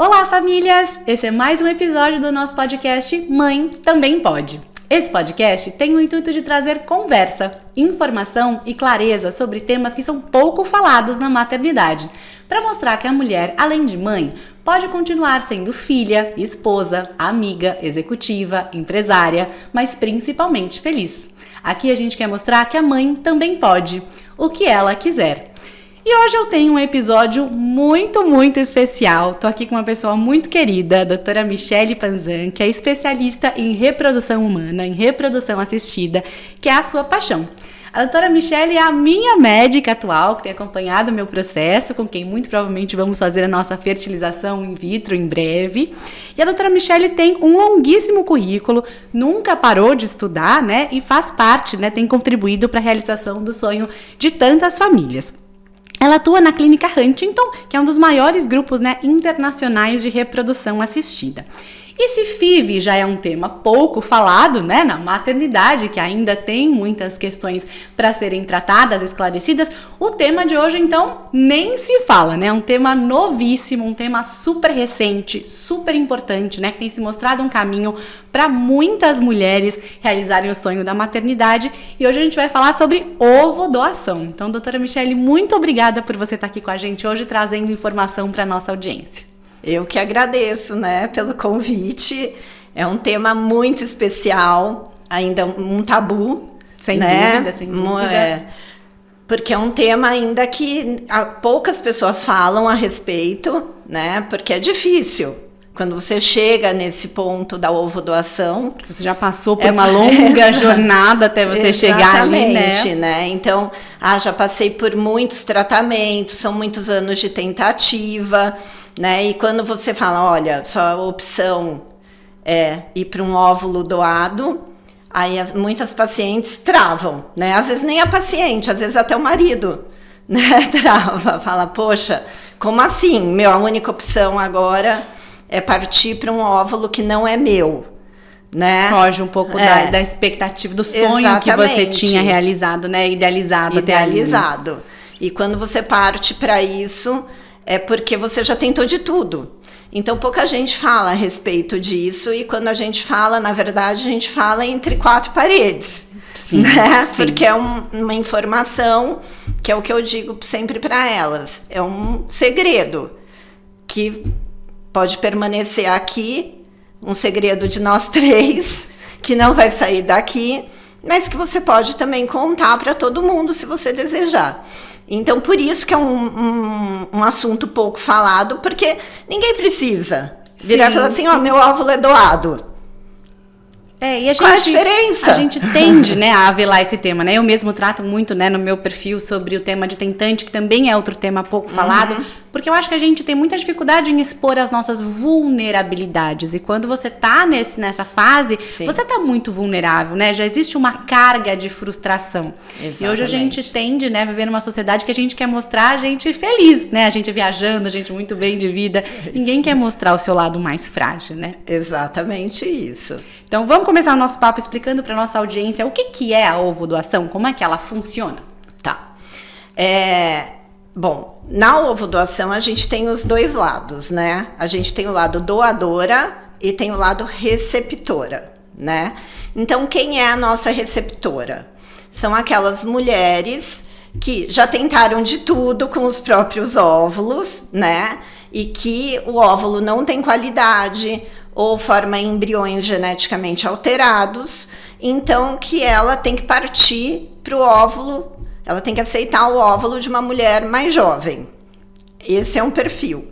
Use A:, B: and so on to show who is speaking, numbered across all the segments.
A: Olá, famílias! Esse é mais um episódio do nosso podcast Mãe Também Pode. Esse podcast tem o intuito de trazer conversa, informação e clareza sobre temas que são pouco falados na maternidade, para mostrar que a mulher, além de mãe, pode continuar sendo filha, esposa, amiga, executiva, empresária, mas principalmente feliz. Aqui a gente quer mostrar que a mãe também pode, o que ela quiser. E hoje eu tenho um episódio muito especial. Tô aqui com uma pessoa muito querida, a doutora Michele Panzan, que é especialista em reprodução humana, em reprodução assistida, que é a sua paixão. A doutora Michele é a minha médica atual, que tem acompanhado o meu processo, com quem muito provavelmente vamos fazer a nossa fertilização in vitro em breve. E a doutora Michele tem um longuíssimo currículo, nunca parou de estudar, né? E faz parte, né? Tem contribuído para a realização do sonho de tantas famílias. Ela atua na Clínica Huntington, que é um dos maiores grupos, né, internacionais de reprodução assistida. E se FIV já é um tema pouco falado, né, na maternidade, que ainda tem muitas questões para serem tratadas, esclarecidas, o tema de hoje, então, nem se fala, né? É um tema novíssimo, um tema super recente, super importante, né? Que tem se mostrado um caminho para muitas mulheres realizarem o sonho da maternidade. E hoje a gente vai falar sobre ovodoação. Então, doutora Michele, muito obrigada por você estar aqui com a gente hoje, trazendo informação para a nossa audiência.
B: Eu que agradeço, né, pelo convite. É um tema muito especial, ainda um tabu,
A: sem
B: né?
A: Sem dúvida.
B: Porque é um tema ainda que poucas pessoas falam a respeito, né? Porque é difícil. Quando você chega nesse ponto da ovodoação...
A: Porque você já passou por uma longa jornada até você chegar ali,
B: né? Então, já passei por muitos tratamentos, são muitos anos de tentativa... Né? E quando você fala, olha, sua opção é ir para um óvulo doado, aí muitas pacientes travam, né? Às vezes nem a paciente, às vezes até o marido, né? Trava, fala, poxa, como assim? A única opção agora é partir para um óvulo que não é meu, né?
A: Foge um pouco da expectativa, do sonho. Exatamente. Que você tinha realizado, né? Idealizado até ali.
B: Idealizado. E quando você parte para isso... é porque você já tentou de tudo. Então, pouca gente fala a respeito disso. E quando a gente fala, na verdade, a gente fala entre quatro paredes.
A: Sim,
B: né?
A: Sim.
B: Porque é uma informação, que é o que eu digo sempre para elas. É um segredo que pode permanecer aqui. Um segredo de nós três, que não vai sair daqui. Mas que você pode também contar para todo mundo, se você desejar. Então, por isso que é um assunto pouco falado, porque ninguém precisa virar e falar assim, meu óvulo é doado.
A: E
B: qual é a diferença?
A: A gente tende, né, a velar esse tema, né? Eu mesmo trato muito, né, no meu perfil sobre o tema de tentante, que também é outro tema pouco falado, porque eu acho que a gente tem muita dificuldade em expor as nossas vulnerabilidades. E quando você tá nessa fase, Sim. Você tá muito vulnerável, né? Já existe uma carga de frustração. Exatamente. E hoje a gente tende, né, a viver numa sociedade que a gente quer mostrar a gente feliz, né? A gente viajando, a gente muito bem de vida. Ninguém quer mostrar o seu lado mais frágil, né?
B: Exatamente isso.
A: Então, vamos começar o nosso papo explicando para nossa audiência o que é a ovodoação, como é que ela funciona.
B: Tá. Bom, na ovodoação a gente tem os dois lados, né? A gente tem o lado doadora e tem o lado receptora, né? Então, quem é a nossa receptora? São aquelas mulheres que já tentaram de tudo com os próprios óvulos, né? E que o óvulo não tem qualidade ou forma embriões geneticamente alterados, então que ela tem que partir para o óvulo, ela tem que aceitar o óvulo de uma mulher mais jovem. Esse é um perfil.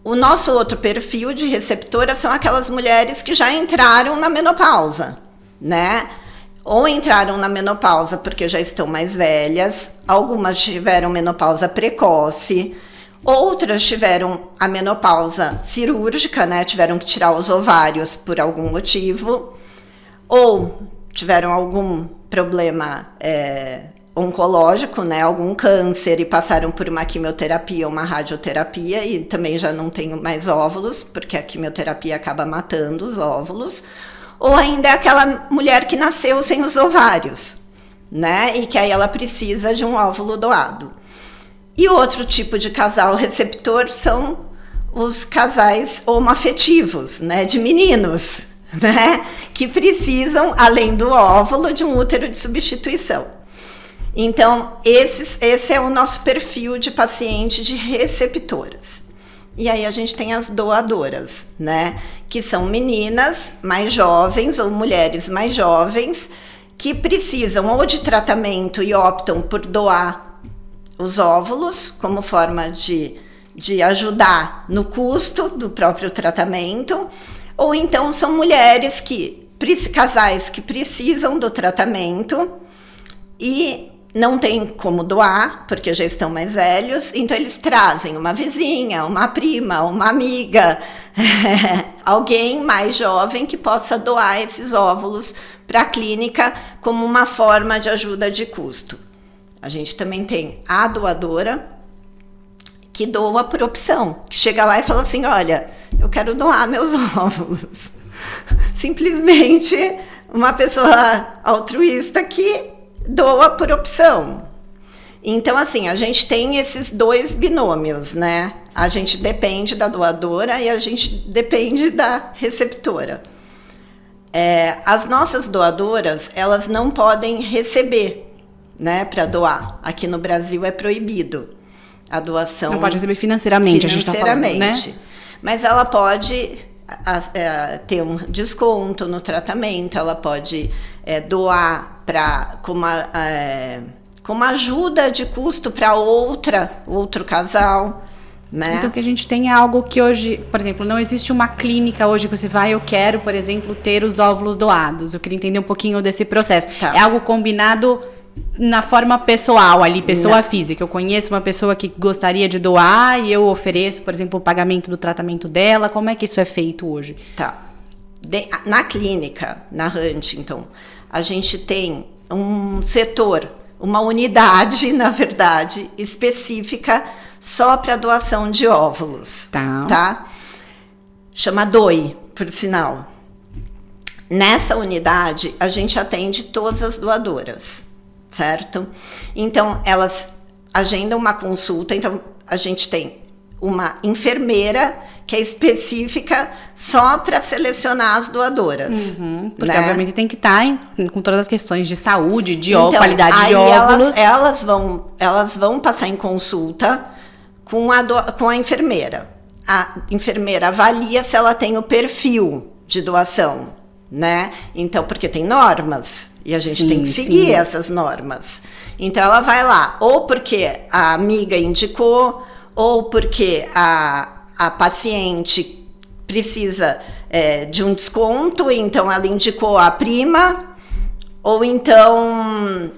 B: O nosso outro perfil de receptora são aquelas mulheres que já entraram na menopausa, né? Ou entraram na menopausa porque já estão mais velhas, algumas tiveram menopausa precoce, outras tiveram a menopausa cirúrgica, né? Tiveram que tirar os ovários por algum motivo, ou tiveram algum problema oncológico, né? Algum câncer e passaram por uma quimioterapia, uma radioterapia e também já não tem mais óvulos, porque a quimioterapia acaba matando os óvulos. Ou ainda é aquela mulher que nasceu sem os ovários, né? E que aí ela precisa de um óvulo doado. E outro tipo de casal receptor são os casais homoafetivos, né, de meninos, né, que precisam, além do óvulo, de um útero de substituição. Então, esse é o nosso perfil de paciente de receptoras. E aí a gente tem as doadoras, né, que são meninas mais jovens ou mulheres mais jovens que precisam ou de tratamento e optam por doar os óvulos como forma de ajudar no custo do próprio tratamento, ou então são mulheres casais que precisam do tratamento e não tem como doar, porque já estão mais velhos, então eles trazem uma vizinha, uma prima, uma amiga, alguém mais jovem que possa doar esses óvulos para a clínica como uma forma de ajuda de custo. A gente também tem a doadora, que doa por opção, que chega lá e fala assim, olha, eu quero doar meus óvulos. Simplesmente uma pessoa altruísta que doa por opção. Então, assim, a gente tem esses dois binômios, né? A gente depende da doadora e a gente depende da receptora. As nossas doadoras, elas não podem receber, né, para doar. Aqui no Brasil é proibido a doação. Não
A: pode receber financeiramente, a gente está falando, né?
B: Mas ela pode ter um desconto no tratamento, ela pode doar como ajuda de custo para outro casal, né?
A: Então que a gente tem algo que hoje, por exemplo, não existe uma clínica hoje que você vai, eu quero, por exemplo, ter os óvulos doados. Eu queria entender um pouquinho desse processo. Tá. É algo combinado na forma pessoal ali, pessoa física. Eu conheço uma pessoa que gostaria de doar e eu ofereço, por exemplo, o pagamento do tratamento dela. Como é que isso é feito hoje?
B: Tá. Na clínica, na Huntington, a gente tem um setor, uma unidade, na verdade, específica só para doação de óvulos. Tá? Chama DOI, por sinal. Nessa unidade, a gente atende todas as doadoras. Certo? Então, elas agendam uma consulta. Então, a gente tem uma enfermeira que é específica só para selecionar as doadoras.
A: Porque, né? Obviamente, tem que estar com todas as questões de saúde, de qualidade de óvulos.
B: Elas vão passar em consulta com a enfermeira. A enfermeira avalia se ela tem o perfil de doação, né? Então, porque tem normas. E a gente tem que seguir essas normas. Então, ela vai lá, ou porque a amiga indicou, ou porque a paciente precisa de um desconto, então ela indicou a prima, ou então,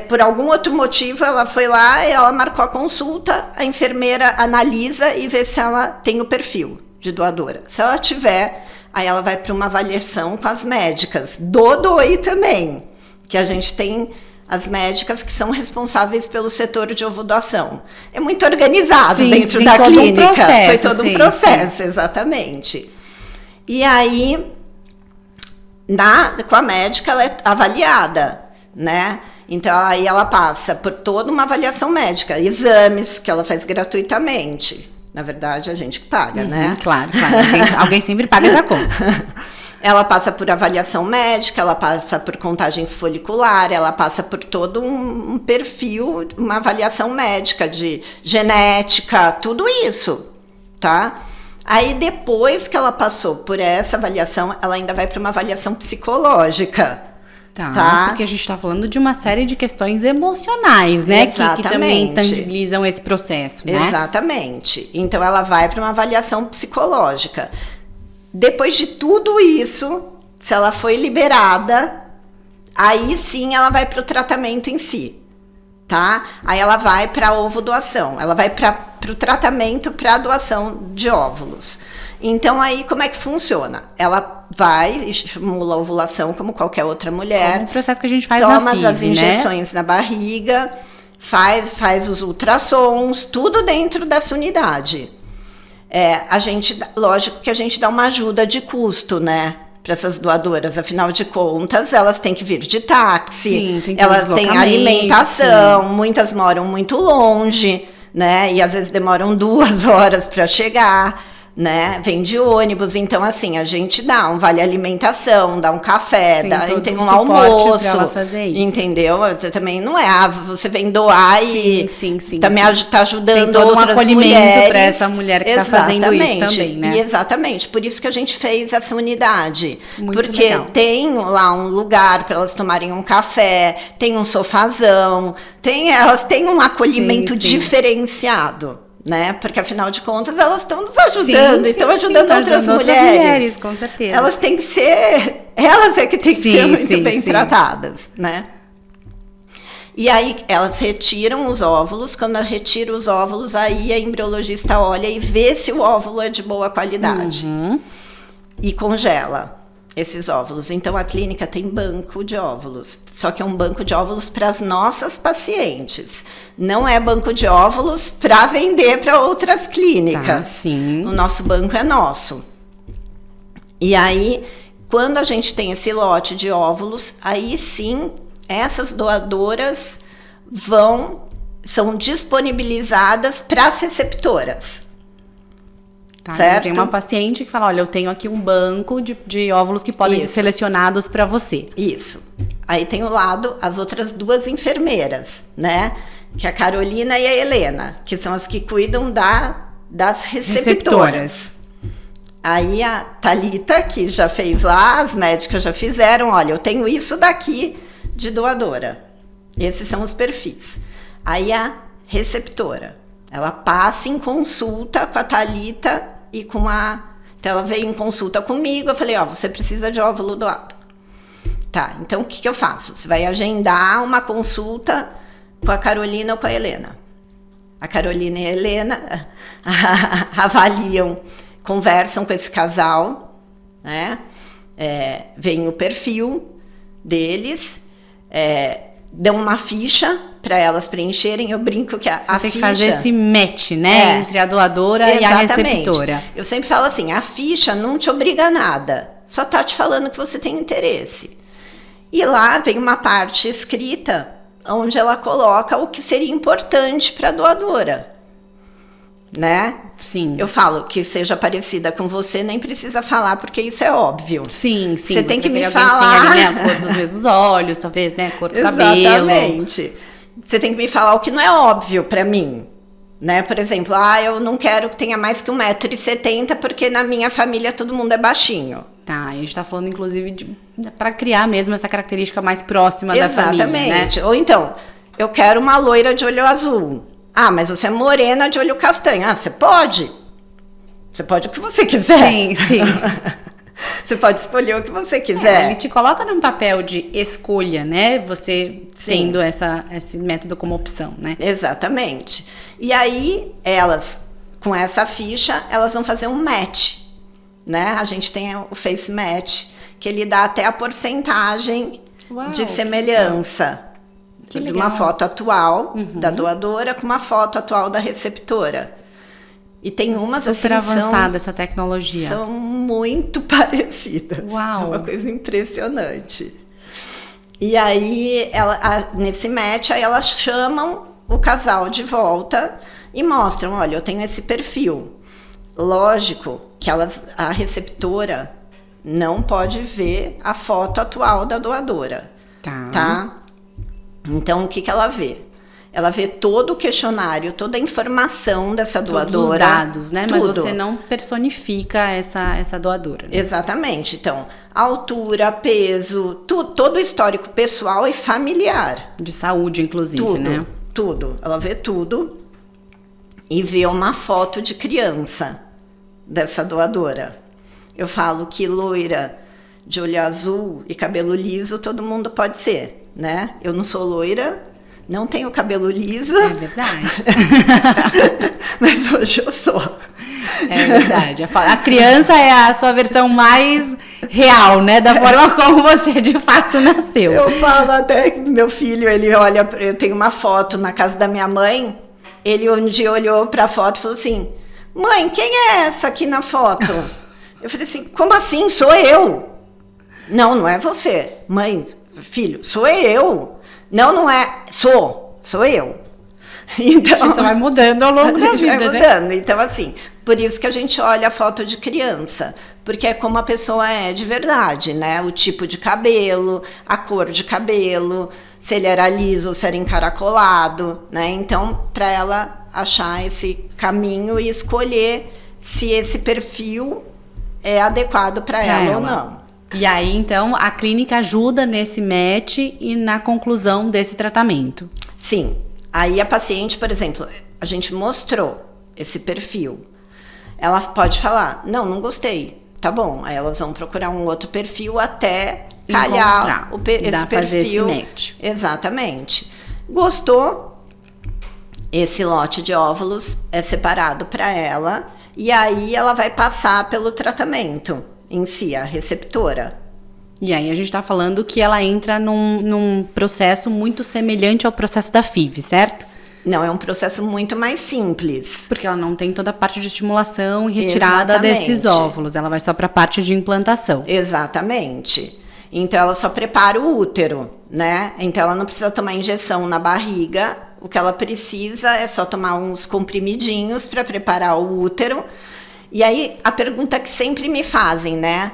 B: por algum outro motivo, ela foi lá e ela marcou a consulta, a enfermeira analisa e vê se ela tem o perfil de doadora. Se ela tiver, aí ela vai para uma avaliação com as médicas do DOI também, que a gente tem as médicas que são responsáveis pelo setor de ovodoação. É muito organizado dentro da clínica. Foi todo um processo, exatamente. E aí, com a médica, ela é avaliada, né? Então, aí ela passa por toda uma avaliação médica, exames que ela faz gratuitamente. Na verdade, a gente que paga, né?
A: Claro. Alguém sempre paga essa conta.
B: Ela passa por avaliação médica, ela passa por contagem folicular, ela passa por todo um perfil, uma avaliação médica de genética, tudo isso, tá? Aí depois que ela passou por essa avaliação, ela ainda vai para uma avaliação psicológica.
A: Tá? Porque a gente está falando de uma série de questões emocionais, né? Que também tangibilizam esse processo, né?
B: Exatamente. Então ela vai para uma avaliação psicológica. Depois de tudo isso, se ela foi liberada, aí sim ela vai para o tratamento em si, tá? Aí ela vai para a ovodoação, ela vai para o tratamento para a doação de óvulos. Então aí como é que funciona? Ela vai, estimula a ovulação como qualquer outra mulher.
A: É um processo que a gente faz na FIV,
B: toma as injeções, né? Na barriga, faz os ultrassons, tudo dentro dessa unidade. Lógico que a gente dá uma ajuda de custo, né, para essas doadoras, afinal de contas, elas têm que vir de táxi, elas têm alimentação, muitas moram muito longe, né, e às vezes demoram 2 horas para chegar, né? Vem de ônibus, então assim, a gente dá um vale alimentação, dá um café, tem um almoço, pra ela fazer isso. Entendeu? Também não é, você vem doar e também tá ajudando
A: tem todo
B: outras
A: um acolhimento
B: mulheres.
A: Para essa mulher que está fazendo isso também, né?
B: E exatamente, por isso que a gente fez essa unidade.
A: Muito
B: porque
A: legal.
B: Tem lá um lugar para elas tomarem um café, tem um sofazão, elas têm um acolhimento diferenciado. Né? Porque afinal de contas elas estão nos ajudando, estão ajudando outras mulheres.
A: Com certeza.
B: Elas têm que ser, que têm que ser muito bem tratadas, né? E aí elas retiram os óvulos, quando ela retira os óvulos, aí a embriologista olha e vê se o óvulo é de boa qualidade. E congela esses óvulos. Então a clínica tem banco de óvulos, só que é um banco de óvulos para as nossas pacientes. Não é banco de óvulos para vender para outras clínicas. O nosso banco é nosso. E aí, quando a gente tem esse lote de óvulos, aí sim, essas doadoras são disponibilizadas para as receptoras. Certo?
A: Tem uma paciente que fala, olha, eu tenho aqui um banco de óvulos que podem ser selecionados para você.
B: Isso. Aí tem o lado, as outras 2 enfermeiras, né? Que é a Carolina e a Helena, que são as que cuidam das receptoras. Aí a Thalita, que já fez lá, as médicas já fizeram, olha, eu tenho isso daqui de doadora. Esses são os perfis. Aí a receptora, ela passa em consulta com a Thalita e com então ela veio em consulta comigo, eu falei, você precisa de óvulo doado. Tá, então o que eu faço? Você vai agendar uma consulta com a Carolina ou com a Helena. A Carolina e a Helena avaliam, conversam com esse casal, né? Vem o perfil deles, dão uma ficha para elas preencherem. Eu brinco que a ficha...
A: tem que fazer esse match, né? Entre a doadora e a receptora.
B: Eu sempre falo assim, a ficha não te obriga a nada, só tá te falando que você tem interesse. E lá vem uma parte escrita onde ela coloca o que seria importante para a doadora, né?
A: Sim.
B: Eu falo que seja parecida com você, nem precisa falar, porque isso é óbvio.
A: Sim.
B: Você tem que me falar.
A: Que tem ali, né, a cor dos mesmos olhos, talvez, né? A cor do cabelo.
B: Exatamente. Você tem que me falar o que não é óbvio para mim, né? Por exemplo, eu não quero que tenha mais que 1,70 m, porque na minha família todo mundo é baixinho.
A: Tá, a gente tá falando, inclusive, para criar mesmo essa característica mais próxima da família, né?
B: Exatamente. Ou então, eu quero uma loira de olho azul. Mas você é morena de olho castanho. Você pode? Você pode o que você quiser.
A: Sim.
B: Você pode escolher o que você quiser.
A: Ele te coloca num papel de escolha, né? Você tendo esse método como opção, né?
B: Exatamente. E aí, elas, com essa ficha, elas vão fazer um match, né? A gente tem o Face Match, que ele dá até a porcentagem de semelhança. De uma foto atual da doadora com uma foto atual da receptora. E tem umas
A: super avançada essa tecnologia.
B: São muito parecidas.
A: Uau!
B: É uma coisa impressionante. E aí, nesse match, aí elas chamam o casal de volta e mostram, olha, eu tenho esse perfil. Lógico que a receptora não pode ver a foto atual da doadora. Tá? Então, o que ela vê? Ela vê todo o questionário, toda a informação dessa doadora.
A: Todos os dados, né? Tudo. Mas você não personifica essa doadora. Né?
B: Exatamente. Então, altura, peso, todo o histórico pessoal e familiar.
A: De saúde, inclusive, né?
B: Tudo. Ela vê tudo e vê uma foto de criança dessa doadora. Eu falo que loira de olho azul e cabelo liso, todo mundo pode ser, né? Eu não sou loira, não tenho cabelo liso.
A: É verdade.
B: Mas hoje eu sou.
A: É verdade. A criança é a sua versão mais real, né? Da forma como você de fato nasceu.
B: Eu falo até que meu filho, ele olha, eu tenho uma foto na casa da minha mãe, ele um dia olhou para a foto e falou assim, mãe, quem é essa aqui na foto? Eu falei assim, como assim? Sou eu. Não é você. Mãe, filho, sou eu. Não é. Sou eu. Então,
A: a gente vai mudando ao longo da vida,
B: vai mudando. Então, assim, por isso que a gente olha a foto de criança, porque é como a pessoa é de verdade, né? O tipo de cabelo, a cor de cabelo, se ele era liso ou se era encaracolado, né? Então, para ela achar esse caminho e escolher se esse perfil é adequado para ela ou não.
A: E aí, então, a clínica ajuda nesse match e na conclusão desse tratamento.
B: Sim. Aí a paciente, por exemplo, a gente mostrou esse perfil. Ela pode falar, não gostei. Tá bom. Aí elas vão procurar um outro perfil até calhar esse perfil.
A: Fazer esse match.
B: Exatamente. Gostou? Esse lote de óvulos é separado para ela. E aí ela vai passar pelo tratamento em si, a receptora.
A: E aí a gente tá falando que ela entra num processo muito semelhante ao processo da FIV, certo?
B: Não, é um processo muito mais simples.
A: Porque ela não tem toda a parte de estimulação e retirada desses óvulos. Ela vai só para a parte de implantação.
B: Exatamente. Então ela só prepara o útero, né? Então ela não precisa tomar injeção na barriga. O que ela precisa é só tomar uns comprimidinhos para preparar o útero. E aí a pergunta que sempre me fazem, né?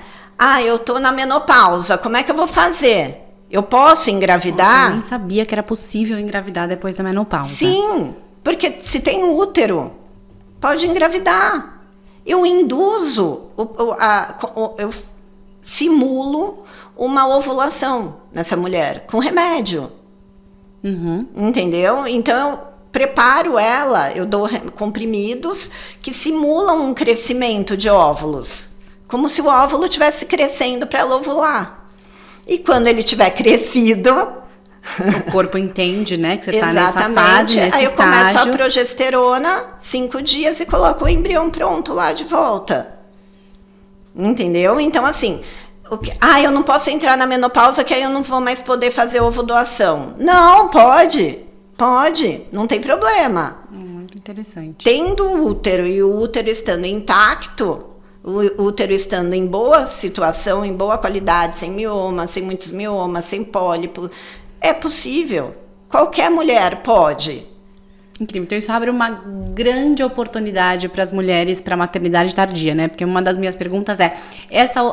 B: Eu tô na menopausa, como é que eu vou fazer? Eu posso engravidar?
A: Eu nem sabia que era possível engravidar depois da menopausa.
B: Sim, porque se tem útero, pode engravidar. Eu induzo, eu simulo uma ovulação nessa mulher com remédio.
A: Uhum.
B: Entendeu? Então eu preparo ela, eu dou comprimidos que simulam um crescimento de óvulos. Como se o óvulo estivesse crescendo para ela ovular. E quando ele tiver crescido...
A: O corpo entende, né? Que você está nessa fase, nesse
B: aí eu
A: estágio.
B: começo a progesterona, 5 dias, e coloco o embrião pronto lá de volta. Entendeu? Então, assim... eu não posso entrar na menopausa, que aí eu não vou mais poder fazer ovodoação. Não, pode. Não tem problema.
A: Muito interessante.
B: Tendo o útero e o útero estando intacto... O útero estando em boa situação, em boa qualidade, sem mioma, sem muitos miomas, sem pólipo, é possível. Qualquer mulher pode.
A: Incrível. Então isso abre uma grande oportunidade para as mulheres para a maternidade tardia, né? Porque uma das minhas perguntas é,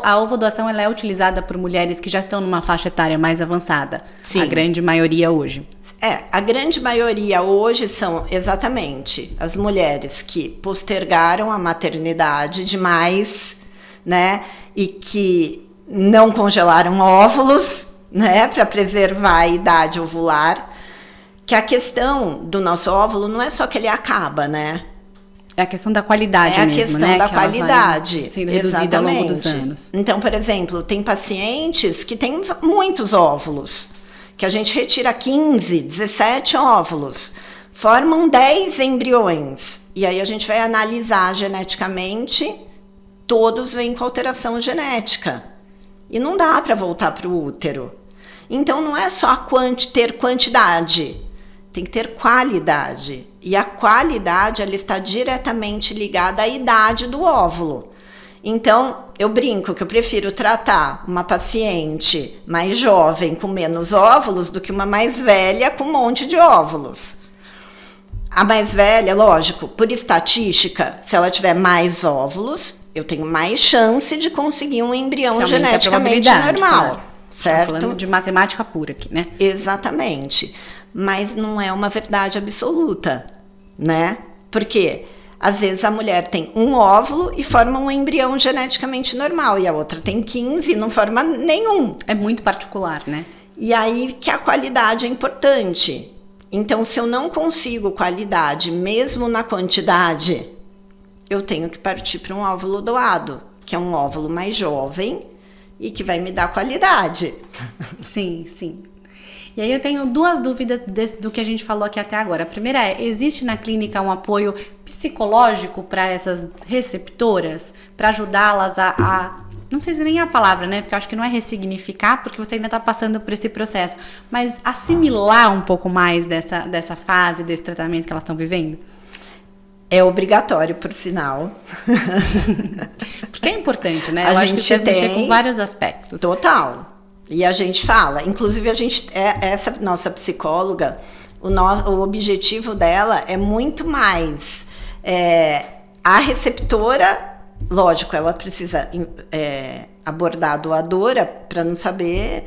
A: a ovodoação ela é utilizada por mulheres que já estão numa faixa etária mais avançada?
B: Sim.
A: A grande maioria hoje.
B: A grande maioria hoje são exatamente as mulheres que postergaram a maternidade demais, né? E que não congelaram óvulos, né? Para preservar a idade ovular. Que a questão do nosso óvulo não é só que ele acaba, né?
A: É a questão da qualidade mesmo, né?
B: É a questão da qualidade.
A: Sendo reduzida ao longo dos anos.
B: Então, por exemplo, tem pacientes que têm muitos óvulos. Que a gente retira 15, 17 óvulos, formam 10 embriões. E aí a gente vai analisar geneticamente, todos vêm com alteração genética. E não dá para voltar para o útero. Então não é só ter quantidade, tem que ter qualidade. E a qualidade ela está diretamente ligada à idade do óvulo. Então, eu brinco que eu prefiro tratar uma paciente mais jovem com menos óvulos do que uma mais velha com um monte de óvulos. A mais velha, lógico, por estatística, se ela tiver mais óvulos, eu tenho mais chance de conseguir um embrião geneticamente normal. Claro. Certo?
A: Estamos falando de matemática pura aqui, né?
B: Exatamente. Mas não é uma verdade absoluta, né? Porque... Às vezes a mulher tem um óvulo e forma um embrião geneticamente normal, e a outra tem 15 e não forma nenhum.
A: É muito particular, né?
B: E aí que a qualidade é importante. Então, se eu não consigo qualidade, mesmo na quantidade, eu tenho que partir para um óvulo doado, que é um óvulo mais jovem e que vai me dar qualidade.
A: Sim, sim. E aí eu tenho duas dúvidas do que a gente falou aqui até agora. A primeira é, existe na clínica um apoio psicológico para essas receptoras? Para ajudá-las a... Não sei se nem é a palavra, né? Porque eu acho que não é ressignificar, porque você ainda está passando por esse processo. Mas assimilar um pouco mais dessa fase, desse tratamento que elas estão vivendo?
B: É obrigatório, por sinal.
A: Porque é importante, né? Eu acho que você mexer com vários aspectos.
B: Total. E a gente fala, inclusive essa nossa psicóloga, O objetivo dela é muito mais a receptora, lógico, ela precisa abordar a doadora para não saber,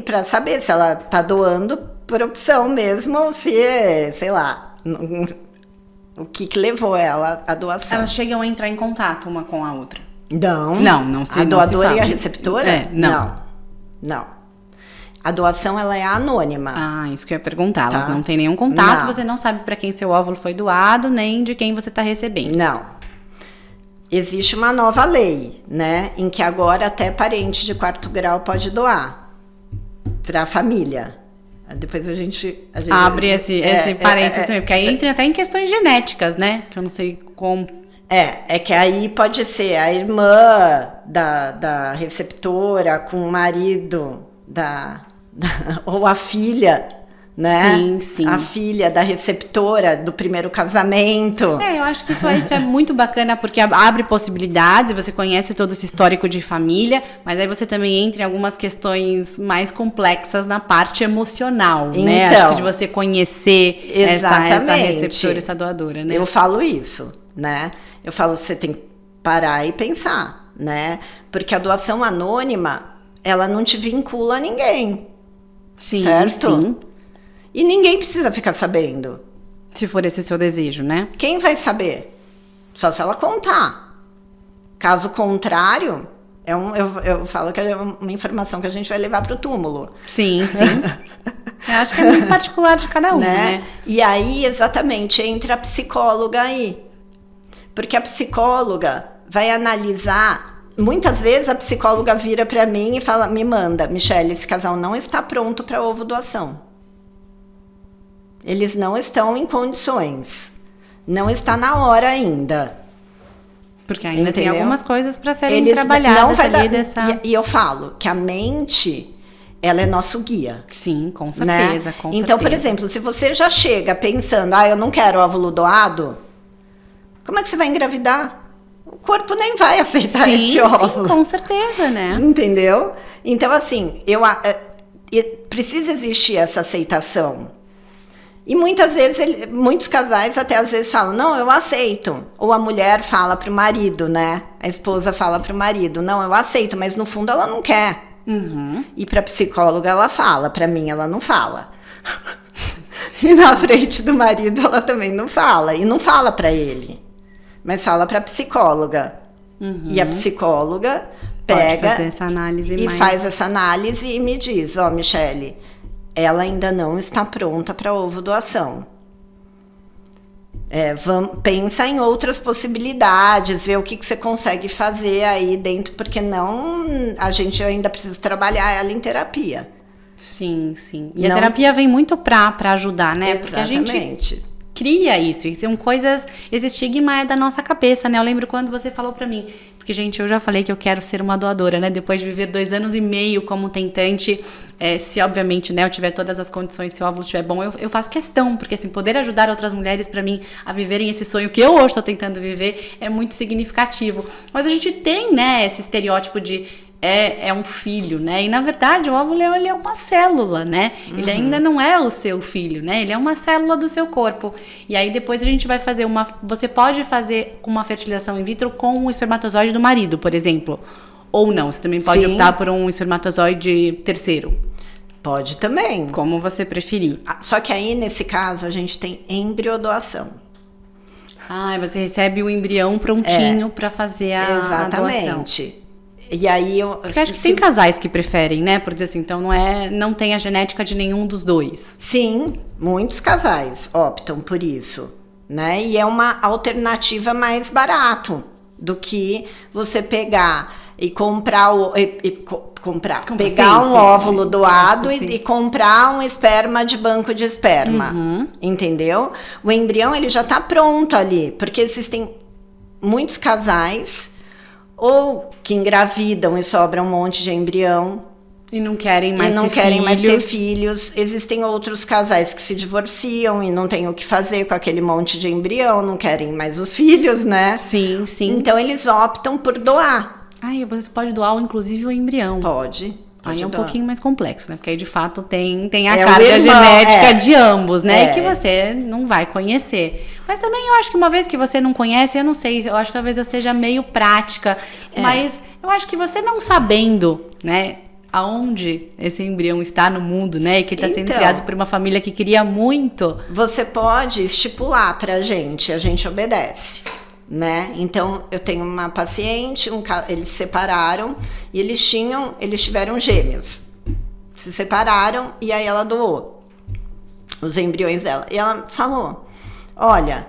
B: para saber se ela está doando por opção mesmo ou se, sei lá, o que levou ela à doação.
A: Elas chegam a entrar em contato uma com a outra?
B: Não se, a doadora e a receptora? Não. A doação, ela é anônima.
A: Ah, isso que eu ia perguntar. Elas não têm nenhum contato, você não sabe para quem seu óvulo foi doado, nem de quem você está recebendo.
B: Não. Existe uma nova lei, né? Em que agora até parente de 4º grau pode doar para a família. Depois a gente
A: abre esse parênteses também, porque aí entra até em questões genéticas, né? Que eu não sei como...
B: É que aí pode ser a irmã da receptora com o marido ou a filha, né?
A: Sim.
B: A filha da receptora do primeiro casamento.
A: Eu acho que isso é muito bacana, porque abre possibilidades, você conhece todo esse histórico de família, mas aí você também entra em algumas questões mais complexas na parte emocional, né? Acho que de você conhecer essa receptora, essa doadora, né?
B: Eu falo isso, né? Eu falo, você tem que parar e pensar, né? Porque a doação anônima, ela não te vincula a ninguém.
A: Sim,
B: certo?
A: Sim.
B: E ninguém precisa ficar sabendo.
A: Se for esse seu desejo, né?
B: Quem vai saber? Só se ela contar. Caso contrário, eu falo que é uma informação que a gente vai levar para o túmulo.
A: Sim. Eu acho que é muito particular de cada um, né?
B: E aí, exatamente, entra a psicóloga aí. Porque a psicóloga vai analisar... Muitas vezes a psicóloga vira para mim e fala, me manda, Michele, esse casal não está pronto para ovo doação. Eles não estão em condições. Não está na hora ainda.
A: Porque ainda tem algumas coisas para serem trabalhadas ali dessa...
B: E eu falo que a mente, ela é nosso guia.
A: Sim, com certeza,
B: né? Então, por exemplo, se você já chega pensando, eu não quero óvulo doado, como é que você vai engravidar? O corpo nem vai aceitar esse óvulo.
A: Sim, com certeza, né?
B: Entendeu? Então, assim, precisa existir essa aceitação. E muitas vezes, muitos casais até às vezes falam, não, eu aceito. Ou a mulher fala pro marido, né? A esposa fala pro marido, não, eu aceito, mas no fundo ela não quer.
A: Uhum.
B: E pra psicóloga ela fala, pra mim ela não fala. E na frente do marido ela também não fala. E não fala pra ele. Mas fala para a psicóloga. Uhum. E a psicóloga pega
A: fazer essa análise
B: e faz essa análise e me diz, Michele, ela ainda não está pronta para ovo doação. Pensa em outras possibilidades, ver o que você consegue fazer aí dentro, porque a gente ainda precisa trabalhar ela em terapia.
A: Sim. E a terapia vem muito para ajudar, né?
B: Exatamente.
A: Porque a gente cria isso, e são coisas, esse estigma é da nossa cabeça, né? Eu lembro quando você falou pra mim, porque, gente, eu já falei que eu quero ser uma doadora, né? Depois de viver 2 anos e meio como tentante, se obviamente, né, eu tiver todas as condições, se o óvulo estiver bom, eu faço questão, porque assim, poder ajudar outras mulheres pra mim a viverem esse sonho que eu hoje estou tentando viver é muito significativo. Mas a gente tem, né, esse estereótipo de é um filho, né? E na verdade o óvulo ele é uma célula, né? Uhum. Ele ainda não é o seu filho, né? Ele é uma célula do seu corpo. E aí depois a gente vai fazer você pode fazer uma fertilização in vitro com o espermatozoide do marido, por exemplo. Ou não, você também pode optar por um espermatozoide terceiro.
B: Pode também.
A: Como você preferir.
B: Só que aí, nesse caso, a gente tem embriodoação.
A: Você recebe o embrião prontinho para fazer a doação.
B: Exatamente. E aí
A: porque acho que tem casais que preferem, né? Por dizer assim, então não tem a genética de nenhum dos dois.
B: Sim, muitos casais optam por isso, né? E é uma alternativa mais barato do que você pegar e comprar pegar um óvulo doado e comprar um esperma de banco de esperma, entendeu? O embrião ele já está pronto ali, porque existem muitos casais ou que engravidam e sobra um monte de embrião.
A: E não querem mais
B: ter filhos. Existem outros casais que se divorciam e não tem o que fazer com aquele monte de embrião, não querem mais os filhos, né?
A: Sim.
B: Então eles optam por doar.
A: Você pode doar inclusive o embrião.
B: Pode.
A: Aí é um
B: dar.
A: pouquinho mais complexo, né? Porque aí, de fato, tem a
B: É o
A: carga
B: irmão,
A: genética de ambos, né?
B: É.
A: E que você não vai conhecer. Mas também eu acho que uma vez que você não conhece, eu não sei, eu acho que talvez eu seja meio prática. Mas eu acho que você não sabendo, né? Aonde esse embrião está no mundo, né? E que ele está sendo criado por uma família que queria muito. Você
B: pode estipular pra gente, a gente obedece. Né? Então, eu tenho uma paciente, eles se separaram e eles tiveram gêmeos. Se separaram e aí ela doou os embriões dela. E ela falou, olha,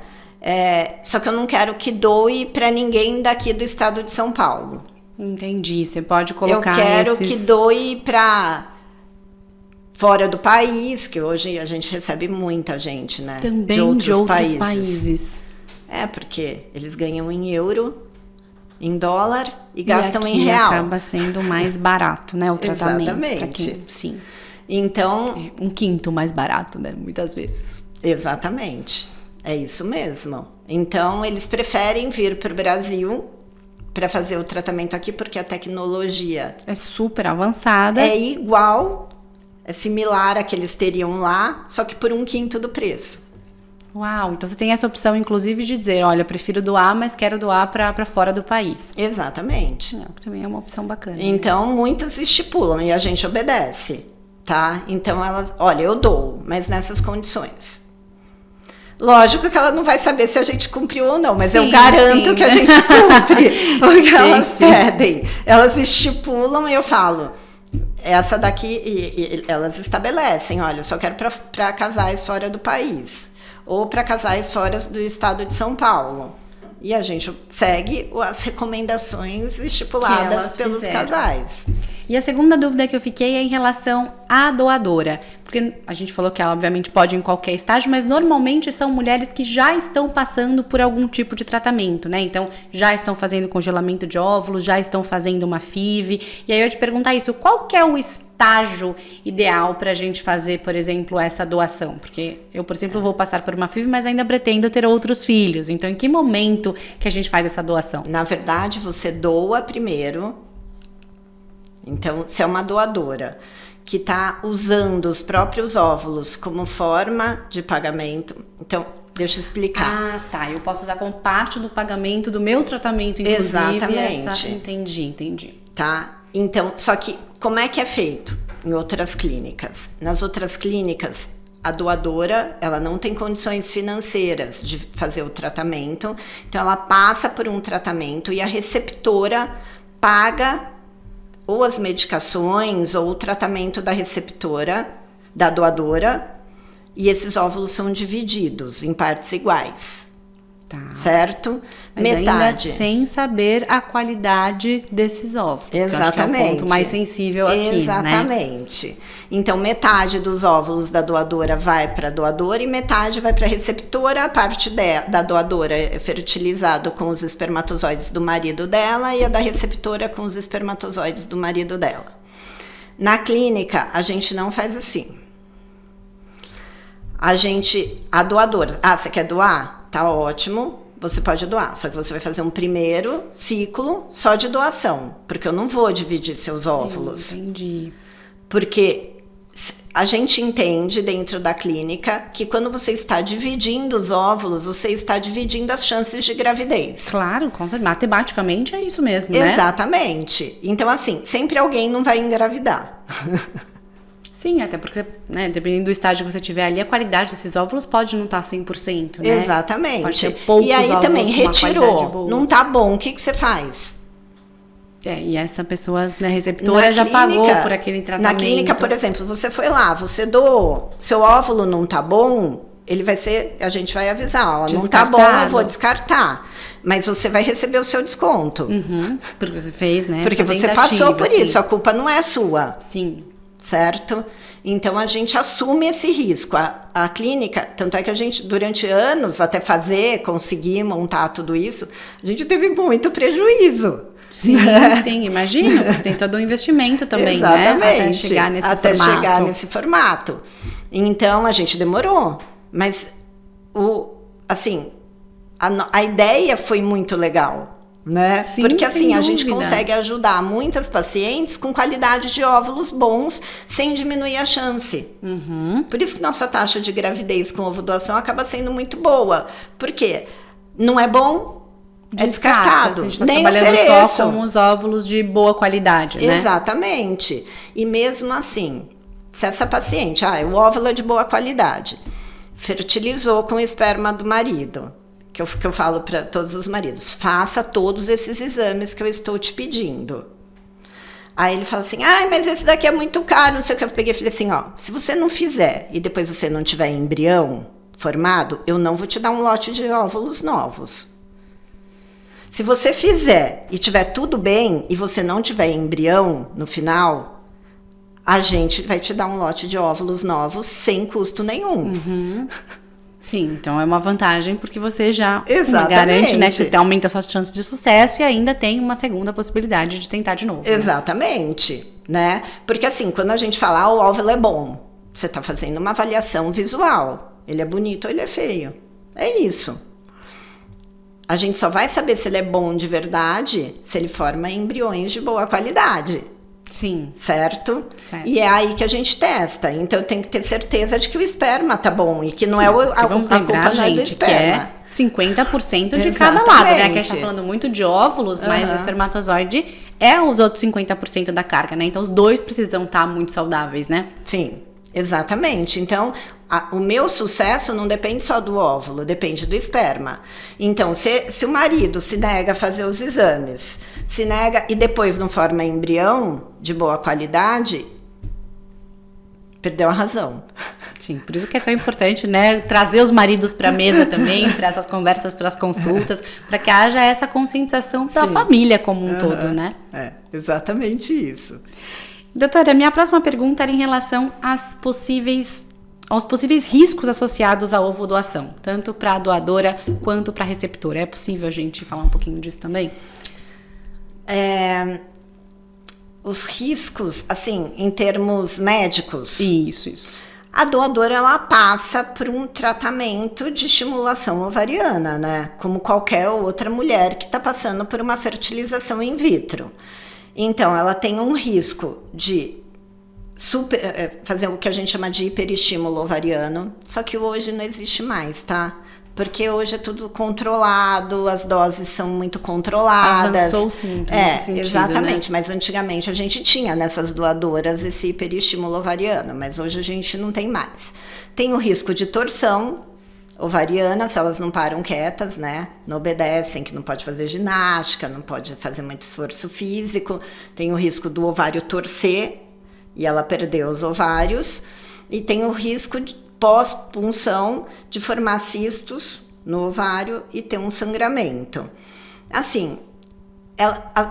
B: só que eu não quero que doe para ninguém daqui do estado de São Paulo.
A: Entendi, você pode colocar
B: eu quero que doe para fora do país, que hoje a gente recebe muita gente, né?
A: Também de outros países.
B: Porque eles ganham em euro, em dólar e gastam em real.
A: Acaba sendo mais barato, né? O tratamento.
B: Exatamente.
A: Sim.
B: Então,
A: um quinto mais barato, né? Muitas vezes.
B: Exatamente. É isso mesmo. Então, eles preferem vir para o Brasil para fazer o tratamento aqui, porque a tecnologia
A: é super avançada.
B: É igual, é similar a que eles teriam lá, só que por 1/5 do preço.
A: Uau, então você tem essa opção, inclusive, de dizer, olha, eu prefiro doar, mas quero doar para fora do país.
B: Exatamente.
A: Também é uma opção bacana.
B: Então, muitos estipulam e a gente obedece, tá? Então, elas, olha, eu dou, mas nessas condições. Lógico que ela não vai saber se a gente cumpriu ou não, mas eu garanto que a gente cumpre o que elas pedem. Elas estipulam e eu falo, essa daqui, e elas estabelecem, olha, eu só quero para casais fora do país. Ou para casais fora do estado de São Paulo. E a gente segue as recomendações estipuladas pelos casais.
A: E a segunda dúvida que eu fiquei é em relação à doadora. Porque a gente falou que ela, obviamente, pode ir em qualquer estágio, mas normalmente são mulheres que já estão passando por algum tipo de tratamento, né? Então, já estão fazendo congelamento de óvulos, já estão fazendo uma FIV. E aí eu ia te perguntar isso, qual que é o estágio ideal para a gente fazer, por exemplo, essa doação? Porque eu, por exemplo, vou passar por uma FIV, mas ainda pretendo ter outros filhos. Então, em que momento que a gente faz essa doação?
B: Na verdade, você doa primeiro. Então, se é uma doadora que está usando os próprios óvulos como forma de pagamento, então, deixa eu explicar.
A: Ah, tá. Eu posso usar como parte do pagamento do meu tratamento, inclusive.
B: Exatamente.
A: Entendi.
B: Tá? Então, só que como é que é feito em outras clínicas? Nas outras clínicas, a doadora, ela não tem condições financeiras de fazer o tratamento, então ela passa por um tratamento e a receptora paga ou as medicações ou o tratamento da receptora, da doadora, e esses óvulos são divididos em partes iguais. Tá. Certo?
A: Mas metade. Ainda sem saber a qualidade desses óvulos.
B: Exatamente.
A: Que eu acho que é o ponto mais sensível aqui,
B: Exatamente.
A: Né?
B: Então, metade dos óvulos da doadora vai para a doadora e metade vai para a receptora. A parte da doadora é fertilizado com os espermatozoides do marido dela e a da receptora com os espermatozoides do marido dela. Na clínica, a gente não faz assim. A doadora, você quer doar? Tá ótimo, você pode doar, só que você vai fazer um primeiro ciclo só de doação, porque eu não vou dividir seus óvulos.
A: Entendi.
B: Porque a gente entende dentro da clínica que quando você está dividindo os óvulos, você está dividindo as chances de gravidez.
A: Claro, matematicamente é isso mesmo, né?
B: Exatamente. Então, assim, sempre alguém não vai engravidar.
A: Sim, até porque, né, dependendo do estágio que você tiver ali, a qualidade desses óvulos pode não estar 100%, né?
B: Exatamente.
A: Pode ter poucos
B: e aí
A: óvulos
B: também
A: retirou,
B: não tá bom, o que você faz?
A: E essa pessoa, né, receptora, já pagou por aquele tratamento.
B: Na clínica, por exemplo, você foi lá, você doou, seu óvulo não tá bom, a gente vai avisar, não tá bom, eu vou descartar. Mas você vai receber o seu desconto.
A: Porque você fez, né?
B: Porque você passou por isso, a culpa não é sua.
A: Sim.
B: Certo? Então, a gente assume esse risco. A clínica, tanto é que a gente, durante anos, até conseguir montar tudo isso, a gente teve muito prejuízo.
A: Sim, sim, imagino, porque tem todo um investimento também,
B: exatamente,
A: né? Até chegar
B: nesse formato. Então, a gente demorou. Mas, a ideia foi muito legal. né?
A: Sim,
B: porque assim,
A: sem
B: a gente
A: dúvida.
B: consegue ajudar muitas pacientes com qualidade de óvulos bons, sem diminuir a chance. Por isso que nossa taxa de gravidez com ovo-doação acaba sendo muito boa. Porque não é bom, é descartado.
A: A gente tá
B: nem
A: trabalhando
B: ofereço.
A: só com os óvulos de boa qualidade, né?
B: Exatamente. E mesmo assim, se essa paciente, o óvulo é de boa qualidade, fertilizou com o esperma do marido, que eu falo para todos os maridos, faça todos esses exames que eu estou te pedindo. Aí ele fala assim, mas esse daqui é muito caro, não sei o que. Eu peguei e falei assim, se você não fizer e depois você não tiver embrião formado, eu não vou te dar um lote de óvulos novos. Se você fizer e tiver tudo bem e você não tiver embrião no final, a gente vai te dar um lote de óvulos novos sem custo nenhum.
A: Sim, então é uma vantagem porque você já
B: Exatamente.
A: garante, né, que você aumenta a sua chance de sucesso e ainda tem uma segunda possibilidade de tentar de novo.
B: Exatamente, né? Porque assim, quando a gente fala, o óvulo é bom, você está fazendo uma avaliação visual. Ele é bonito ou ele é feio. É isso. A gente só vai saber se ele é bom de verdade se ele forma embriões de boa qualidade.
A: Sim.
B: Certo? E é aí que a gente testa. Então eu tenho que ter certeza de que o esperma tá bom e que não é
A: vamos lembrar,
B: culpa não é do
A: gente, que é
B: esperma.
A: 50% de cada lado, né? Que a gente tá falando muito de óvulos, mas o espermatozoide é os outros 50% da carga, né? Então os dois precisam estar muito saudáveis, né?
B: Sim, exatamente. Então o meu sucesso não depende só do óvulo, depende do esperma. Então se o marido se nega a fazer os exames, se nega e depois não forma embrião de boa qualidade, perdeu a razão.
A: Sim, por isso que é tão importante, né, trazer os maridos para a mesa também, para essas conversas, para as consultas, para que haja essa conscientização da família como um todo, né?
B: É, exatamente isso.
A: Doutora, minha próxima pergunta era em relação aos possíveis riscos associados à ovo-doação, tanto para a doadora quanto para a receptora. É possível a gente falar um pouquinho disso também?
B: Os riscos, assim, em termos médicos.
A: Isso.
B: A doadora, ela passa por um tratamento de estimulação ovariana, né? Como qualquer outra mulher que está passando por uma fertilização in vitro. Então, ela tem um risco de fazer o que a gente chama de hiperestímulo ovariano, só que hoje não existe mais, tá? Porque hoje é tudo controlado, as doses são muito controladas.
A: Avançou-se muito nesse sentido,
B: exatamente,
A: né?
B: Mas antigamente a gente tinha nessas doadoras esse hiperestímulo ovariano, mas hoje a gente não tem mais. Tem o risco de torção ovariana, se elas não param quietas, né? Não obedecem, que não pode fazer ginástica, não pode fazer muito esforço físico. Tem o risco do ovário torcer e ela perder os ovários. E tem o risco de pós-punção de formar cistos no ovário e ter um sangramento. Assim,